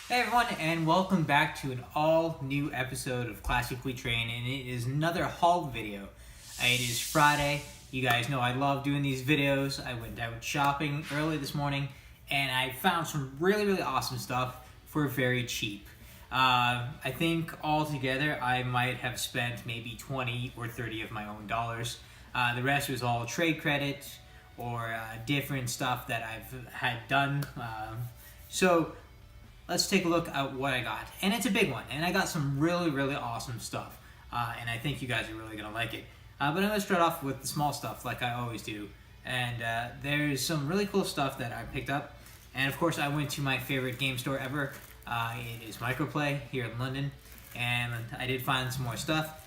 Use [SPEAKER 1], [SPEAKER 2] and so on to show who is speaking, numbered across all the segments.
[SPEAKER 1] Hey everyone, and welcome back to an all-new episode of Classically Trained, and it is another haul video. It is Friday. You guys know I love doing these videos. I went out shopping early this morning, and I found some really awesome stuff for very cheap. I think altogether I might have spent maybe 20 or 30 of my own dollars. The rest was all trade credit or different stuff that I've had done. So let's take a look at what I got. And it's a big one. And I got some really awesome stuff. And I think you guys are really going to like it. But I'm going to start off with the small stuff like I always do. And there's some really cool stuff that I picked up. And of course I went to my favorite game store ever. It is Microplay here in London. And I did find some more stuff.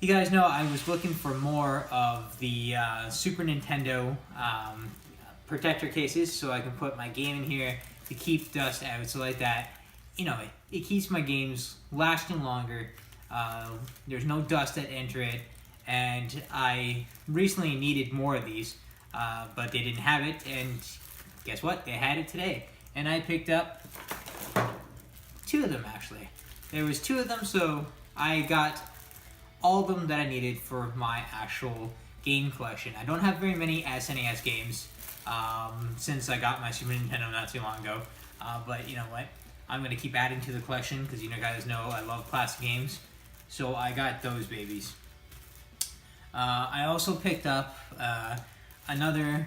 [SPEAKER 1] You guys know I was looking for more of the Super Nintendo protector cases so I can put my game in here to keep dust out, so like that, you know, it keeps my games lasting longer. There's no dust that enter it, and I recently needed more of these, but they didn't have it, and guess what? They had it today, and I picked up two of them actually. There was two of them, so I got all of them that I needed for my actual game collection. I don't have very many SNES games. Since I got my Super Nintendo not too long ago. But you know what? I'm going to keep adding to the collection because you guys know I love classic games. So I got those babies. I also picked up another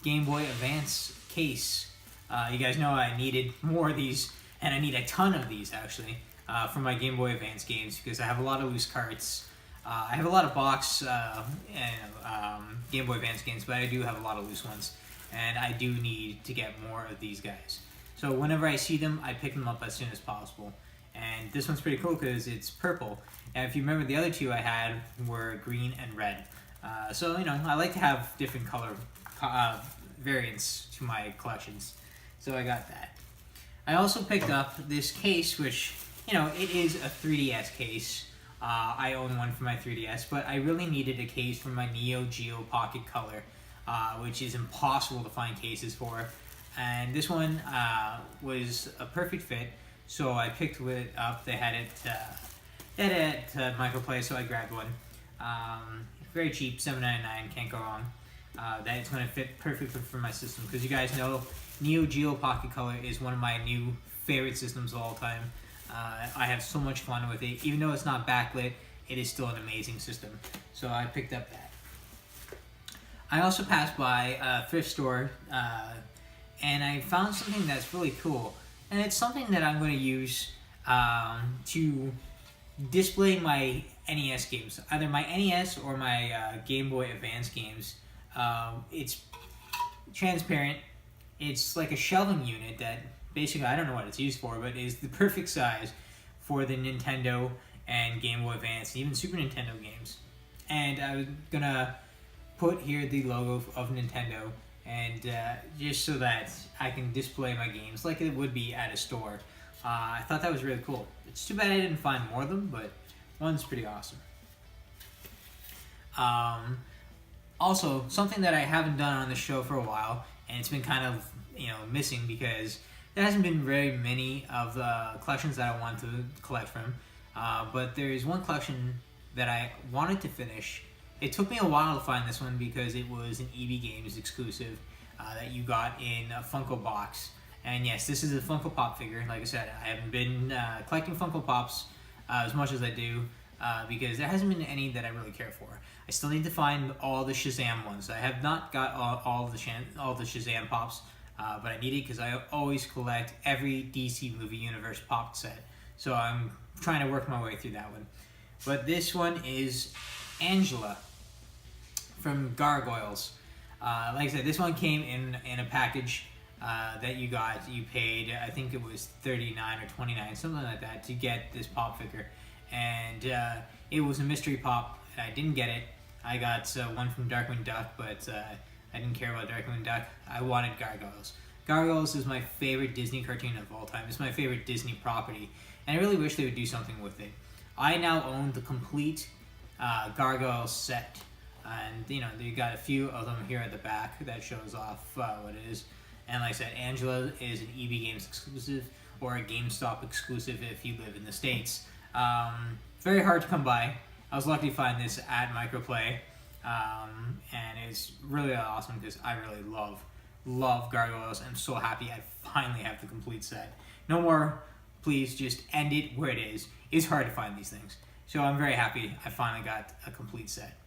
[SPEAKER 1] Game Boy Advance case. You guys know I needed more of these, and I need a ton of these actually for my Game Boy Advance games because I have a lot of loose carts. I have a lot of box and Game Boy Advance games, but I do have a lot of loose ones. And I do need to get more of these guys. So whenever I see them, I pick them up as soon as possible. And this one's pretty cool because it's purple. And if you remember, the other two I had were green and red. So, I like to have different color variants to my collections. So I got that. I also picked up this case, which, it is a 3DS case. I own one for my 3DS, but I really needed a case for my Neo Geo Pocket Color. Which is impossible to find cases for. And this one was a perfect fit, so I picked it up. They had it at Microplay, so I grabbed one. Very cheap, $7.99, can't go wrong. That's going to fit perfectly for my system, because you guys know Neo Geo Pocket Color is one of my new favorite systems of all time. I have so much fun with it. Even though it's not backlit, it is still an amazing system. So I picked up that. I also passed by a thrift store, and I found something that's really cool. And it's something that I'm going to use to display my NES games. Either my NES or my Game Boy Advance games. It's transparent. It's like a shelving unit that basically, I don't know what it's used for, but is the perfect size for the Nintendo and Game Boy Advance, and even Super Nintendo games. And I was going to put here the logo of Nintendo, and just so that I can display my games like it would be at a store. I thought that was really cool. It's too bad I didn't find more of them, but one's pretty awesome. Also, something that I haven't done on the show for a while, and it's been kind of missing because there hasn't been very many of the collections that I want to collect from. But there is one collection that I wanted to finish. It took me a while to find this one because it was an EB Games exclusive that you got in a Funko box. And yes, this is a Funko Pop figure. Like I said, I haven't been collecting Funko Pops as much as I do because there hasn't been any that I really care for. I still need to find all the Shazam ones. I have not got all the Shazam Pops, but I need it because I always collect every DC movie universe pop set. So I'm trying to work my way through that one. But this one is Angela from Gargoyles. Like I said, this one came in a package that you got. You paid, I think it was $39 or $29, something like that, to get this pop figure. And it was a mystery pop. I didn't get it. I got one from Darkwing Duck, but I didn't care about Darkwing Duck. I wanted Gargoyles. Gargoyles is my favorite Disney cartoon of all time. It's my favorite Disney property. And I really wish they would do something with it. I now own the complete Gargoyle set, and they got a few of them here at the back that shows off what it is. And like I said, Angela is an EB Games exclusive. or a GameStop exclusive if you live in the States. Very hard to come by. I was lucky to find this at Microplay, and it's really awesome because I really love Gargoyles. I'm so happy I finally have the complete set. No more, please just end it where it is. It's hard to find these things. So I'm very happy I finally got a complete set.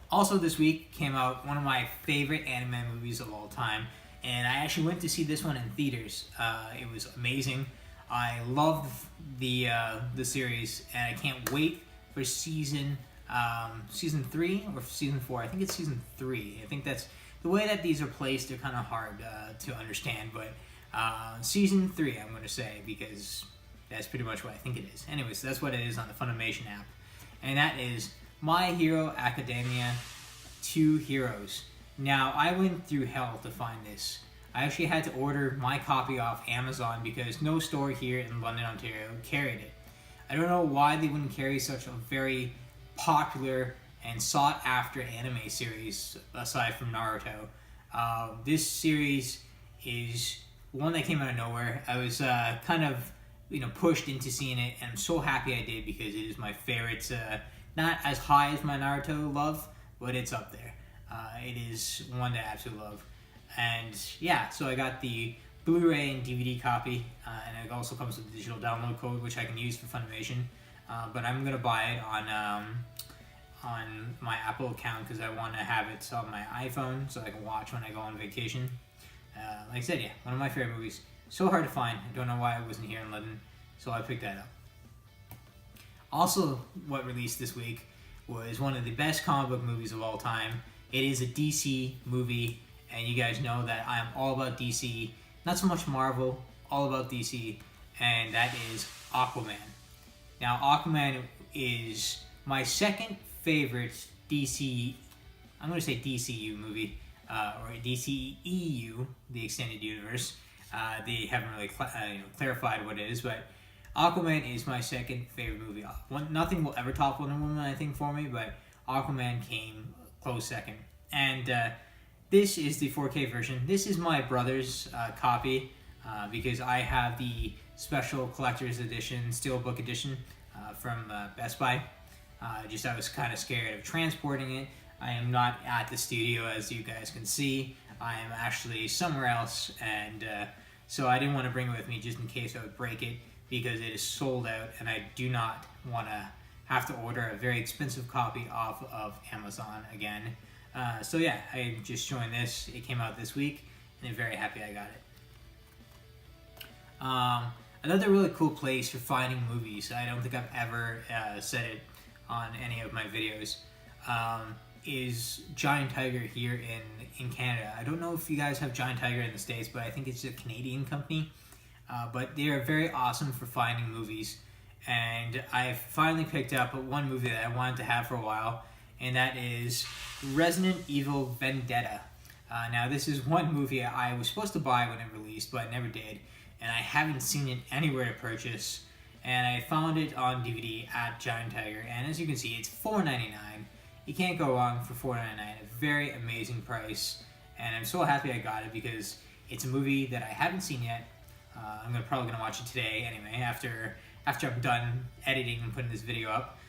[SPEAKER 1] Also this week came out one of my favorite anime movies of all time, and I actually went to see this one in theaters. It was amazing. I loved the series, and I can't wait for season 3 or season 4. I think it's season 3. I think that's the way that these are placed. They're kind of hard to understand, but season 3 I'm going to say, because that's pretty much what I think it is. Anyways, that's what it is on the Funimation app, and that is My Hero Academia 2 Heroes. Now, I went through hell to find this. I actually had to order my copy off Amazon because no store here in London, Ontario carried it. I don't know why they wouldn't carry such a very popular and sought after anime series aside from Naruto. This series is one that came out of nowhere. I was kind of pushed into seeing it, and I'm so happy I did because it is my favorite. Not as high as my Naruto love, but it's up there. It is one that I absolutely love. And yeah, so I got the Blu-ray and DVD copy, and it also comes with a digital download code, which I can use for Funimation. But I'm gonna buy it on my Apple account because I want to have it on my iPhone so I can watch when I go on vacation. Like I said, yeah, one of my favorite movies. So hard to find. I don't know why it wasn't here in London, so I picked that up. Also, what released this week was one of the best comic book movies of all time. It is a DC movie, and you guys know that I am all about DC. Not so much Marvel, all about DC, and that is Aquaman. Now, Aquaman is my second favorite DC, I'm going to say DCU movie, or DCEU, the Extended Universe. They haven't really clarified what it is, but Aquaman is my second favorite movie. Nothing will ever top Wonder Woman, I think, for me, but Aquaman came close second. And this is the 4K version. This is my brother's copy because I have the special collector's edition, steelbook edition from Best Buy. I was kind of scared of transporting it. I am not at the studio, as you guys can see. I am actually somewhere else, and so I didn't want to bring it with me just in case I would break it, because it is sold out, and I do not want to have to order a very expensive copy off of Amazon again. So yeah, I just joined this. It came out this week, and I'm very happy I got it. Another really cool place for finding movies, I don't think I've ever said it on any of my videos, is Giant Tiger here in Canada. I don't know if you guys have Giant Tiger in the States, but I think it's a Canadian company. But they are very awesome for finding movies. And I finally picked up one movie that I wanted to have for a while, and that is Resident Evil Vendetta. Now, this is one movie I was supposed to buy when it released, but I never did. And I haven't seen it anywhere to purchase. And I found it on DVD at Giant Tiger. And as you can see, it's $4.99. You can't go wrong for $4.99. A very amazing price. And I'm so happy I got it because it's a movie that I haven't seen yet. I'm probably going to watch it today anyway, after I'm done editing and putting this video up.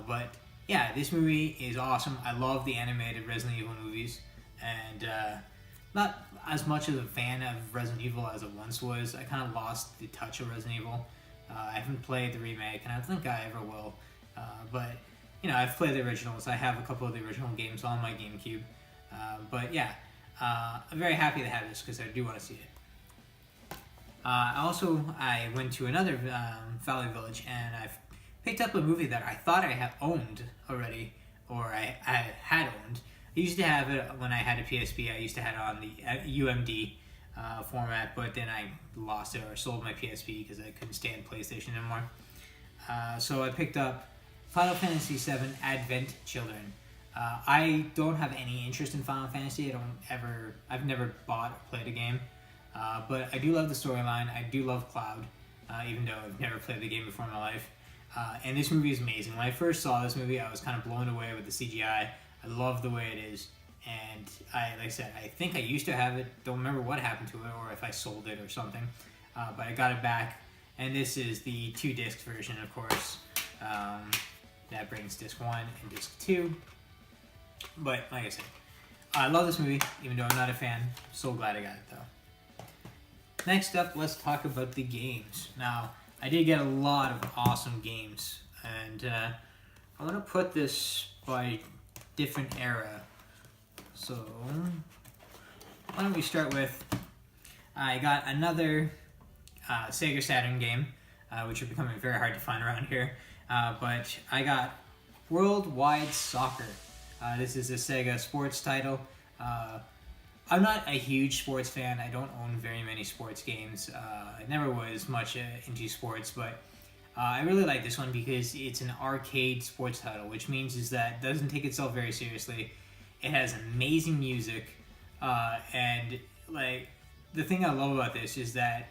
[SPEAKER 1] But yeah, this movie is awesome. I love the animated Resident Evil movies. And not as much of a fan of Resident Evil as I once was. I kind of lost the touch of Resident Evil. I haven't played the remake, and I don't think I ever will. But, I've played the originals. I have a couple of the original games on my GameCube. But yeah, I'm very happy to have this because I do want to see it. I went to another Valley Village, and I've picked up a movie that I thought I had owned already, or I had owned. I used to have it when I had a PSP. I used to have it on the UMD format, but then I lost it or sold my PSP because I couldn't stand PlayStation anymore. So I picked up Final Fantasy VII Advent Children. I don't have any interest in Final Fantasy. I've never bought or played a game. But I do love the storyline. I do love Cloud, even though I've never played the game before in my life. And this movie is amazing. When I first saw this movie, I was kind of blown away with the CGI. I love the way it is. And like I said, I think I used to have it. Don't remember what happened to it or if I sold it or something. but I got it back. And this is the 2-disc version, of course. That brings disc 1 and disc 2. But like I said, I love this movie, even though I'm not a fan. So glad I got it though. Next up, let's talk about the games. Now, I did get a lot of awesome games, and I want to put this by different era. So, why don't we start with, I got another Sega Saturn game, which are becoming very hard to find around here. But I got Worldwide Soccer. This is a Sega sports title. I'm not a huge sports fan. I don't own very many sports games. I never was much into sports, but I really like this one because it's an arcade sports title, which means is that it doesn't take itself very seriously. It has amazing music, and like the thing I love about this is that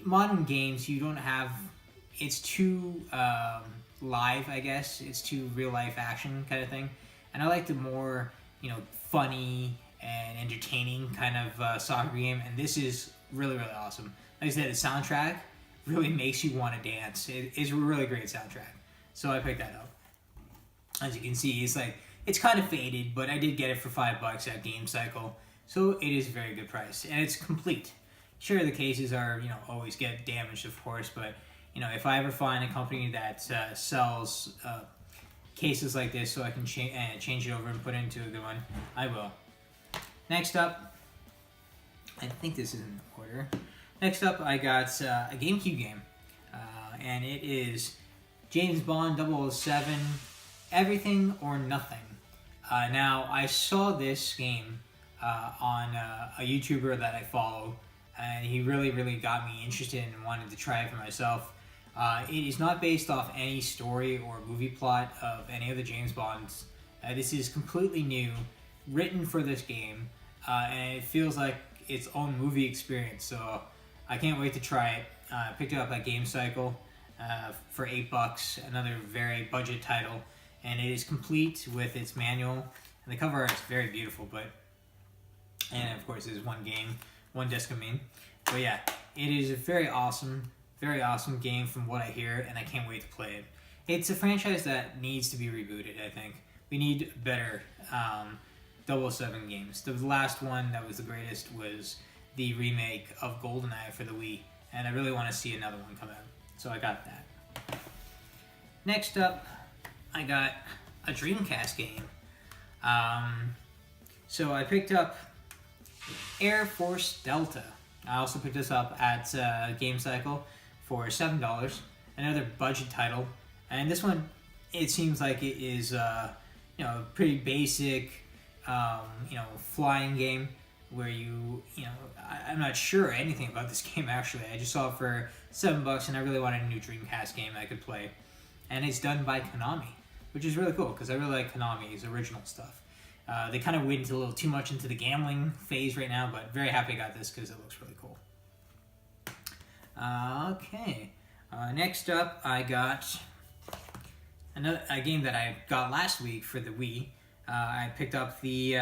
[SPEAKER 1] modern games, you don't have, it's too live, I guess. It's too real life action kind of thing, and I like the more, funny and entertaining kind of soccer game, and this is really, really awesome. Like I said, the soundtrack really makes you want to dance. It's a really great soundtrack, so I picked that up. As you can see, it's kind of faded, but I did get it for $5 at Game Cycle, so it is a very good price, and it's complete. Sure, the cases are, always get damaged, of course, but, if I ever find a company that sells cases like this so I can change it over and put it into a good one, I will. Next up, I think this is in order. Next up, I got a GameCube game, and it is James Bond 007, Everything or Nothing. Now, I saw this game on a YouTuber that I follow, and he really, really got me interested and wanted to try it for myself. It is not based off any story or movie plot of any of the James Bonds. This is completely new, written for this game, and it feels like its own movie experience, so I can't wait to try it. I picked it up at Game Cycle for $8, another very budget title, and it is complete with its manual, and the cover art is very beautiful, and of course there's one game, one disc of me. But yeah, it is a very awesome game from what I hear, and I can't wait to play it. It's a franchise that needs to be rebooted, I think. We need better 007 games. The last one that was the greatest was the remake of GoldenEye for the Wii, and I really want to see another one come out. So I got that. Next up, I got a Dreamcast game. So I picked up Air Force Delta. I also picked this up at Game Cycle for $7, another budget title. And this one, it seems like it is a pretty basic flying game where I'm not sure anything about this game actually. I just saw it for $7 and I really wanted a new Dreamcast game I could play. And it's done by Konami, which is really cool because I really like Konami's original stuff. They kind of went a little too much into the gambling phase right now, but very happy I got this because it looks really cool. Okay, next up I got a game that I got last week for the Wii. I picked up the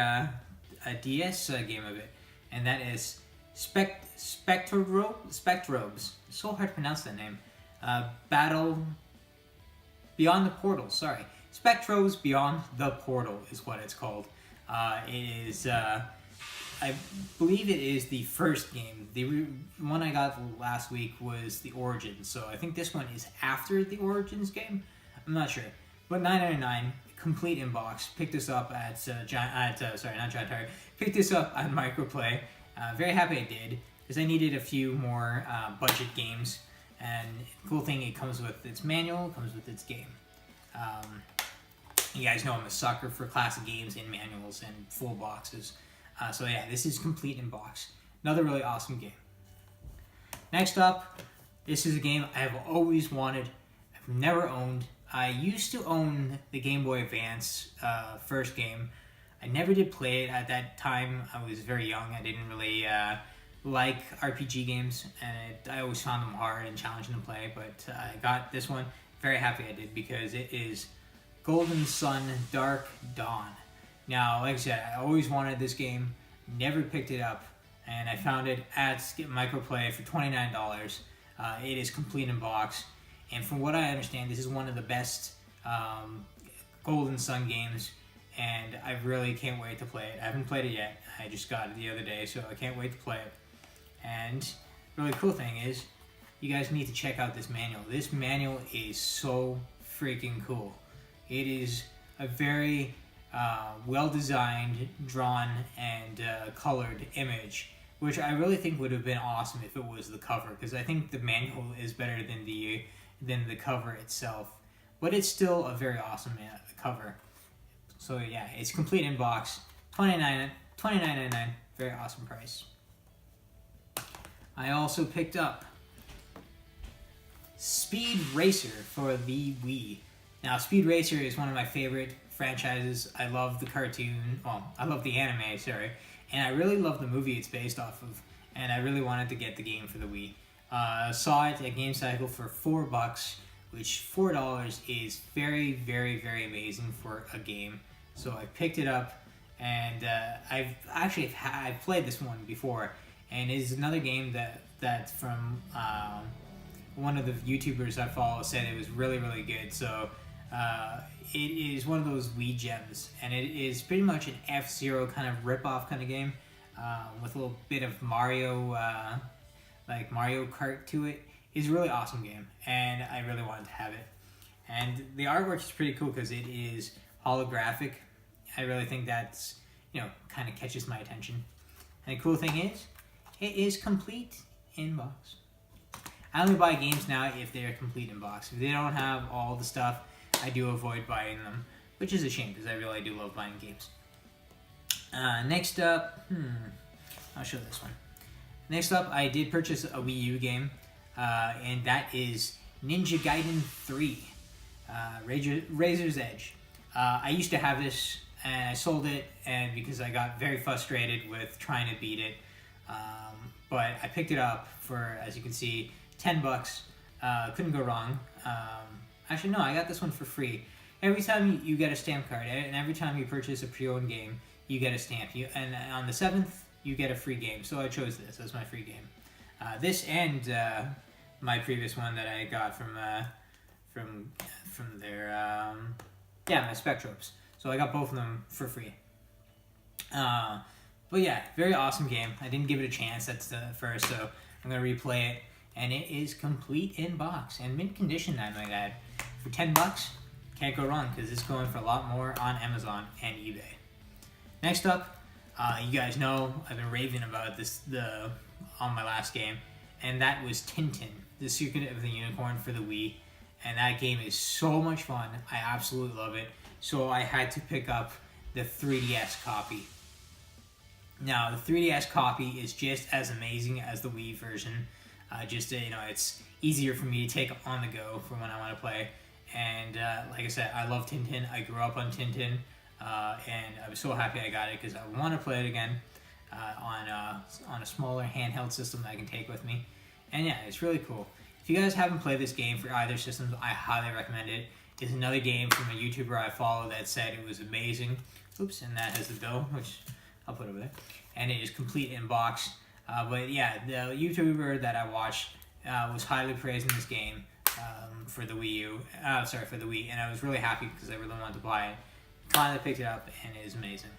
[SPEAKER 1] a DS game of it, and that is Spectrobes. It's so hard to pronounce that name. Battle Beyond the Portal. Sorry, Spectrobes Beyond the Portal is what it's called. It is, I believe it is the first game. The one I got last week was the Origins, so I think this one is after the Origins game. I'm not sure, but $9.99, complete in box. Picked this up at Picked this up at Microplay. Very happy I did because I needed a few more budget games. And cool thing, it comes with its manual, comes with its game. You guys know I'm a sucker for classic games in manuals and full boxes. So yeah, this is complete in box. Another really awesome game. Next up, this is a game I have always wanted. I've never owned. I used to own the Game Boy Advance first game. I never did play it at that time. I was very young. I didn't really like RPG games, and I always found them hard and challenging to play, but I got this one. Very happy I did because it is Golden Sun Dark Dawn. Now, like I said, I always wanted this game, never picked it up, and I found it at Skip Microplay for $29. It is complete in box, and from what I understand, this is one of the best Golden Sun games, and I really can't wait to play it. I haven't played it yet. I just got it the other day, so I can't wait to play it. And the really cool thing is, you guys need to check out this manual. This manual is so freaking cool. It is a very well-designed, drawn, and colored image, which I really think would have been awesome if it was the cover, because I think the manual is better than the cover itself. But it's still a very awesome cover. So yeah, it's complete in box, $29.99, very awesome price. I also picked up Speed Racer for the Wii. Now, Speed Racer is one of my favorite franchises. I love the cartoon, I love the anime, sorry, and I really love the movie it's based off of, and I really wanted to get the game for the Wii. Saw it at Game Cycle for $4, which $4 is very, very, very amazing for a game. So I picked it up, and I've played this one before, and it is another game that from one of the YouTubers I follow said it was really, really good. So it is one of those Wii gems, and it is pretty much an F-Zero kind of rip-off kind of game with a little bit of Mario, like Mario Kart to it. It's a really awesome game, and I really wanted to have it. And the artwork is pretty cool because it is holographic. I really think that's, kind of catches my attention. And the cool thing is, it is complete in box. I only buy games now if they're complete in box. If they don't have all the stuff, I do avoid buying them, which is a shame because I really do love buying games. Next up, I'll show this one. Next up, I did purchase a Wii U game, and that is Ninja Gaiden 3, Razor's Edge. I used to have this, and I sold it, and because I got very frustrated with trying to beat it. But I picked it up for, as you can see, $10. Couldn't go wrong. Actually, no, I got this one for free. Every time you get a stamp card, and every time you purchase a pre-owned game, you get a stamp. And on the 7th, you get a free game. So I chose this as my free game. This and my previous one that I got from their my Spec Ops. So I got both of them for free. But yeah, very awesome game. I didn't give it a chance at first, so I'm gonna replay it. And it is complete in box and mint condition, I might add. For $10, can't go wrong because it's going for a lot more on Amazon and eBay. Next up, you guys know I've been raving about this on my last game, and that was Tintin, the Secret of the Unicorn for the Wii. And that game is so much fun. I absolutely love it. So I had to pick up the 3DS copy. Now, the 3DS copy is just as amazing as the Wii version. It's easier for me to take on the go for when I want to play. And like I said, I love Tintin. I grew up on Tintin, and I was so happy I got it because I want to play it again on a smaller handheld system that I can take with me. And yeah, it's really cool. If you guys haven't played this game for either systems, I highly recommend it. It's another game from a YouTuber I follow that said it was amazing. Oops, and that has the bill, which I'll put over there. And it is complete in box. But yeah, the YouTuber that I watched was highly praising this game for the Wii, and I was really happy because I really wanted to buy it. Finally picked it up, and it is amazing.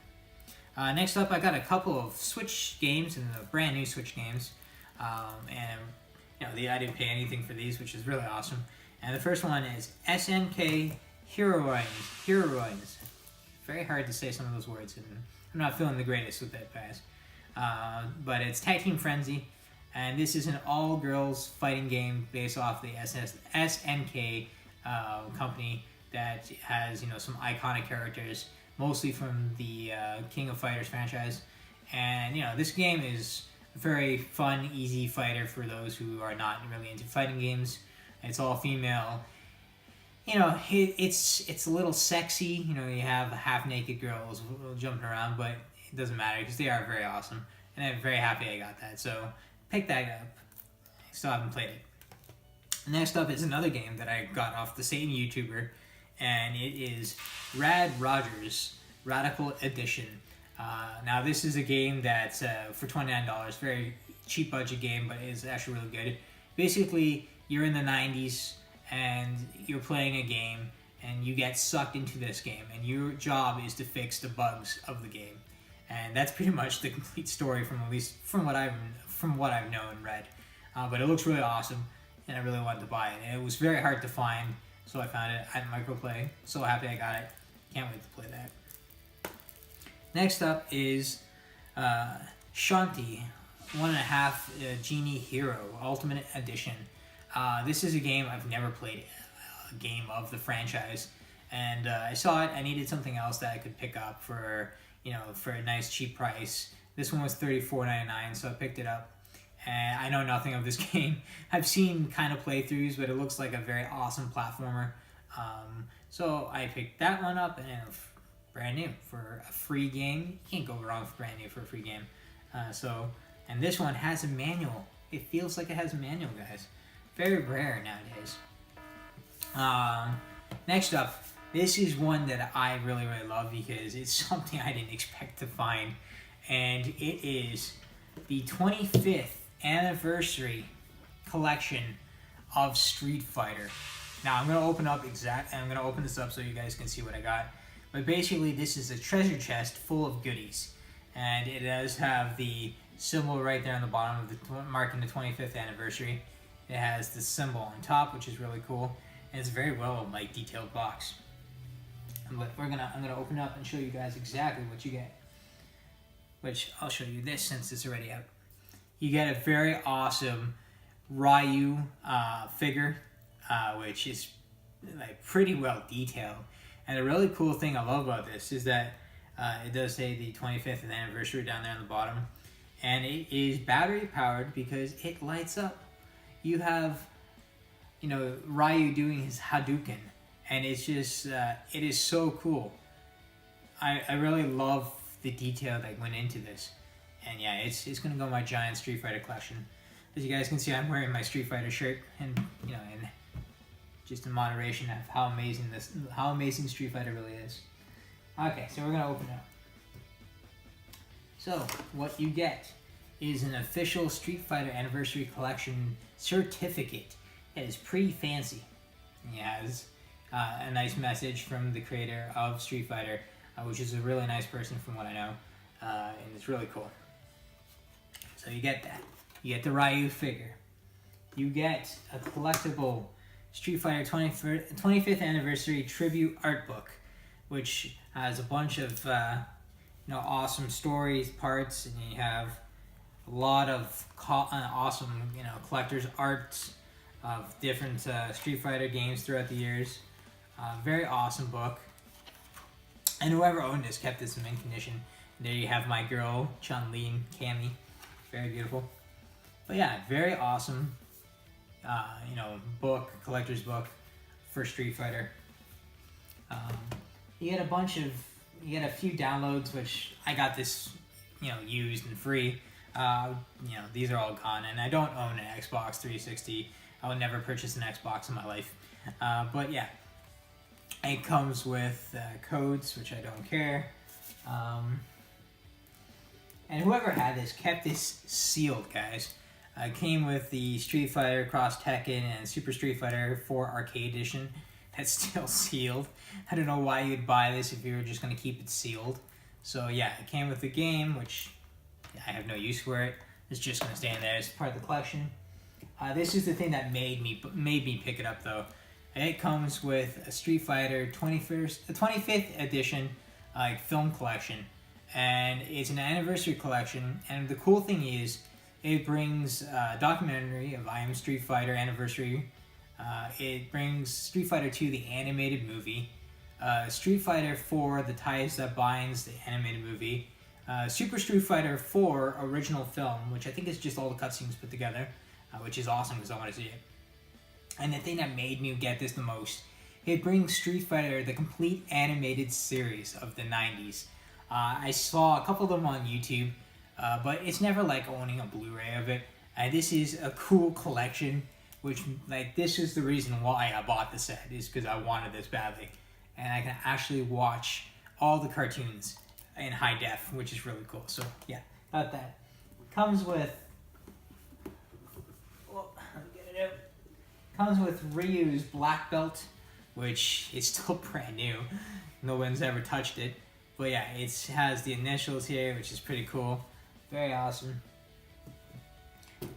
[SPEAKER 1] Next up, I got a couple of Switch games, and the brand new Switch games, and I didn't pay anything for these, which is really awesome. And the first one is SNK Hero. Very hard to say some of those words, and I'm not feeling the greatest with that pass. But it's Tag Team Frenzy, and this is an all-girls fighting game based off the SNK company that has some iconic characters, mostly from the King of Fighters franchise. And this game is a very fun, easy fighter for those who are not really into fighting games. It's all female. It's a little sexy. You have half-naked girls jumping around, but it doesn't matter because they are very awesome. And I'm very happy I got that. So, pick that up. I still haven't played it. Next up is another game that I got off the same YouTuber, and it is Rad Rogers Radical Edition. Now this is a game that's for $29, very cheap budget game, but it's actually really good. Basically, you're in the 90s and you're playing a game and you get sucked into this game, and your job is to fix the bugs of the game. And that's pretty much the complete story, from at least from what I've known and read. But it looks really awesome, and I really wanted to buy it. And it was very hard to find, so I found it at Microplay. So happy I got it. Can't wait to play that. Next up is Shakti 1.5 Genie Hero Ultimate Edition. This is a game I've never played, a game of the franchise, and I saw it. I needed something else that I could pick up for for a nice cheap price. This one was $34.99, so I picked it up. And I know nothing of this game. I've seen kind of playthroughs, but it looks like a very awesome platformer. So I picked that one up, and brand new for a free game. You can't go wrong with brand new for a free game. And this one has a manual. It feels like it has a manual, guys. Very rare nowadays. Next up, this is one that I really, really love because it's something I didn't expect to find. And it is the 25th anniversary collection of Street Fighter. Now I'm gonna open this up so you guys can see what I got. But basically, this is a treasure chest full of goodies, and it does have the symbol right there on the bottom of the marking the 25th anniversary. It has the symbol on top, which is really cool, and it's a very well detailed box. But I'm gonna open it up and show you guys exactly what you get. Which I'll show you this since it's already out. You get a very awesome Ryu figure, which is pretty well detailed. And a really cool thing I love about this is that it does say the 25th anniversary down there on the bottom, and it is battery powered because it lights up. You have, Ryu doing his Hadouken, and it's just it is so cool. I really love the detail that went into this, and yeah, it's gonna go in my giant Street Fighter collection. As you guys can see, I'm wearing my Street Fighter shirt, and and just in moderation of how amazing Street Fighter really is. Okay, so we're gonna open it up. So what you get is an official Street Fighter Anniversary Collection certificate. It is pretty fancy. It has a nice message from the creator of Street Fighter, which is a really nice person from what I know, and it's really cool. So you get that. You get the Ryu figure. You get a collectible Street Fighter 25th Anniversary Tribute Art Book, which has a bunch of awesome stories, parts, and you have a lot of awesome collector's arts of different Street Fighter games throughout the years. Very awesome book. And whoever owned this kept this in mint condition. There you have my girl, Chun-Li and Cammy. Very beautiful. But yeah, very awesome, collector's book for Street Fighter. You get a few downloads, which I got this, used and free. These are all gone, and I don't own an Xbox 360. I would never purchase an Xbox in my life. But yeah. It comes with codes, which I don't care. And whoever had this kept this sealed, guys. It came with the Street Fighter Cross Tekken and Super Street Fighter 4 Arcade Edition. That's still sealed. I don't know why you'd buy this if you were just going to keep it sealed. So yeah, it came with the game, which I have no use for it. It's just going to stay in there as part of the collection. This is the thing that made me pick it up, though. It comes with a Street Fighter 25th edition film collection, and it's an anniversary collection. And the cool thing is, it brings a documentary of I Am Street Fighter Anniversary. It brings Street Fighter 2, the animated movie, Street Fighter 4, The Ties That Binds, the animated movie, Super Street Fighter 4 original film, which I think is just all the cutscenes put together, which is awesome because I want to see it. And the thing that made me get this the most, it brings Street Fighter, the complete animated series of the 90s. I saw a couple of them on YouTube, but it's never like owning a Blu-ray of it. This is a cool collection, which this is the reason why I bought the set, is because I wanted this badly. And I can actually watch all the cartoons in high def, which is really cool. So yeah, got that. Comes with, well, let me get it out. Comes with Ryu's black belt, which is still brand new. No one's ever touched it. But yeah, it has the initials here, which is pretty cool. Very awesome.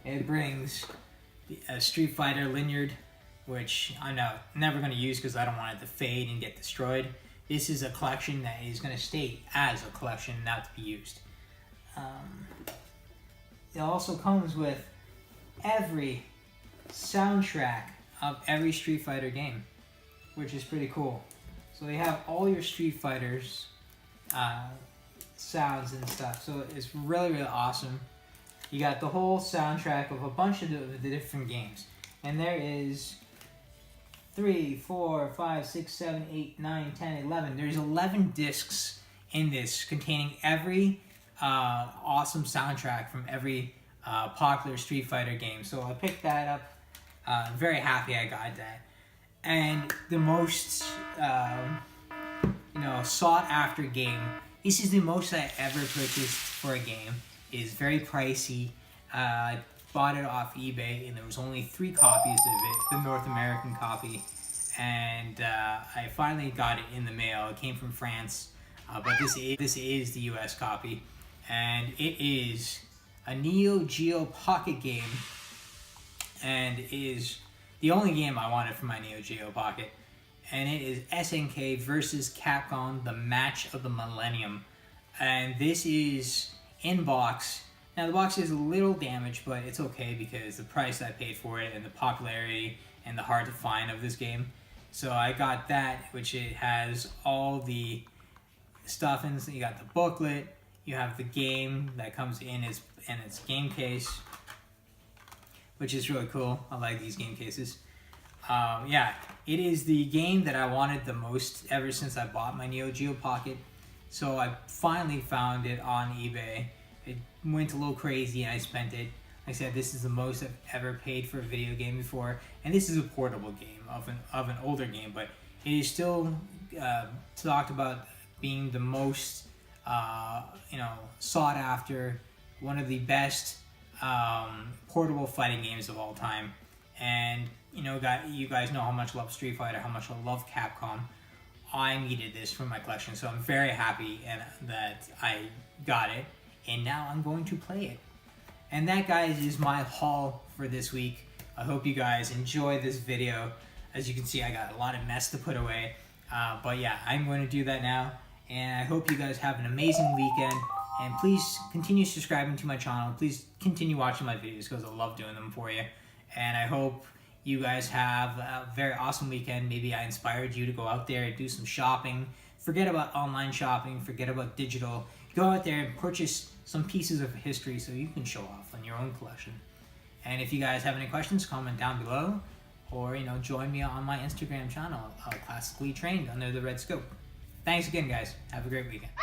[SPEAKER 1] It brings a Street Fighter Lanyard, which I'm never going to use because I don't want it to fade and get destroyed. This is a collection that is going to stay as a collection, not to be used. It also comes with every soundtrack of every Street Fighter game, which is pretty cool. So you have all your Street Fighters sounds and stuff. So it's really, really awesome. You got the whole soundtrack of a bunch of the different games. And there is 3, 4, 5, 6, 7, 8, 9, 10, 11. There's 11 discs in this containing every awesome soundtrack from every popular Street Fighter game. So I picked that up. I'm very happy I got that. And the most sought after game. This is the most I ever purchased for a game. It is very pricey. I bought it off eBay and there was only 3 copies of it, the North American copy. And I finally got it in the mail. It came from France, but this is the US copy. And it is a Neo Geo Pocket game. And it is the only game I wanted for my Neo Geo Pocket. And it is SNK versus Capcom, the match of the millennium. And this is in box. Now the box is a little damaged, but it's okay because the price I paid for it and the popularity and the hard to find of this game. So I got that, which it has all the stuff in. So you got the booklet, you have the game that comes in its game case, which is really cool. I like these game cases. Yeah, it is the game that I wanted the most ever since I bought my Neo Geo Pocket. So I finally found it on eBay. It went a little crazy and I spent it. Like I said, this is the most I've ever paid for a video game before. And this is a portable game of an older game, but it is still talked about being the most sought after, one of the best portable fighting games of all time. And you guys know how much I love Street Fighter, how much I love Capcom. I needed this for my collection, so I'm very happy that I got it, and now I'm going to play it. And that, guys, is my haul for this week. I hope you guys enjoy this video. As you can see, I got a lot of mess to put away, but yeah, I'm going to do that now, and I hope you guys have an amazing weekend, and please continue subscribing to my channel. Please continue watching my videos because I love doing them for you, and I hope you guys have a very awesome weekend. Maybe I inspired you to go out there and do some shopping. Forget about online shopping. Forget about digital. Go out there and purchase some pieces of history so you can show off on your own collection. And if you guys have any questions, comment down below. Or, join me on my Instagram channel, Classically Trained, under the red scope. Thanks again, guys. Have a great weekend.